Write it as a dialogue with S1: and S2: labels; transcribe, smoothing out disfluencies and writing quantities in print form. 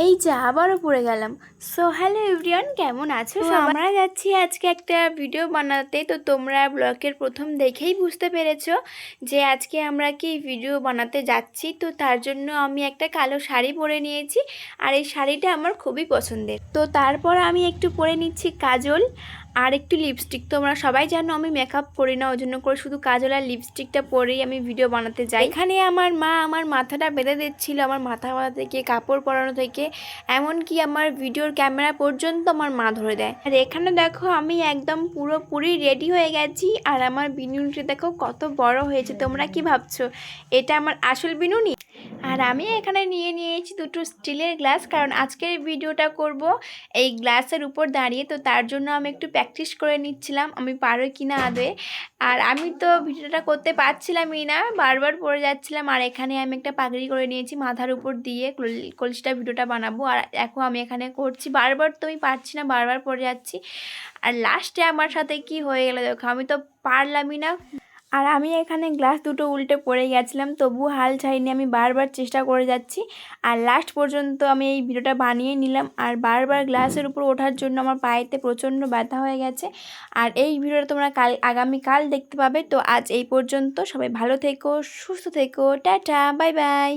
S1: এই যে আবারও পড়ে গেলাম। সো হ্যালো এভরিওয়ান, কেমন আছো? আমরা যাচ্ছি আজকে একটা ভিডিও বানাতে। তো তোমরা ব্লগের প্রথম দেখেই বুঝতে পেরেছো যে আজকে আমরা কি ভিডিও বানাতে যাচ্ছি। তো তার জন্য আমি একটা কালো শাড়ি পরে নিয়েছি, আর এই শাড়িটা আমার খুবই পছন্দের। তো তারপর আমি একটু পরে নিচ্ছি কাজল আর একটু লিপস্টিক। তোমরা সবাই জানো আমি মেকআপ করি না, ওই জন্য করে শুধু কাজল আর লিপস্টিকটা পরেই আমি ভিডিও বানাতে যাই। এখানে আমার মা আমার মাথাটা বেঁধে দিচ্ছিল, আমার মাথা থেকে কাপড় পরানো থেকে এমনকি আমার ভিডিওর ক্যামেরা পর্যন্ত আমার মা ধরে দেয়। আর এখানে দেখো আমি একদম পুরোপুরি রেডি হয়ে গেছি, আর আমার বিনুনিটা দেখো কত বড় হয়েছে। তোমরা কি ভাবছো এটা আমার আসল বিনুনি? আর আমি এখানে নিয়ে নিয়েছি দুটো স্টিলের গ্লাস, কারণ আজকের ভিডিওটা করব এই গ্লাসের উপর দাঁড়িয়ে। তো তার জন্য আমি একটু প্র্যাকটিস করে নিচ্ছিলাম আমি পারো কিনা আদে। আর আমি তো ভিডিওটা করতে পারছিলামই না, বারবার পড়ে যাচ্ছিলাম। আর এখানে আমি একটা পাগড়ি করে নিয়েছি মাথার উপর দিয়ে, কলসিটা ভিডিওটা বানাবো। আর এখন আমি এখানে করছি, বারবার তো আমি পারছি না, বারবার পড়ে যাচ্ছি। আর লাস্টে আমার সাথে কি হয়ে গেল দেখো, আমি তো পারলামই না। আর আমি এখানে গ্লাস দুটো উল্টে পড়ে গেছিলাম, তবু হাল ছাড়িনি, আমি বারবার চেষ্টা করে যাচ্ছি। আর লাস্ট পর্যন্ত আমি এই ভিডিওটা বানিয়ে নিলাম। আর বারবার গ্লাসের উপর ওঠার জন্য আমার পায়েতে প্রচণ্ড ব্যথা হয়ে গেছে। আর এই ভিডিওটা তোমরা আগামীকাল দেখতে পাবে। তো আজ এই পর্যন্ত, সবাই ভালো থেকো, সুস্থ থেকো, টাটা, বাই বাই।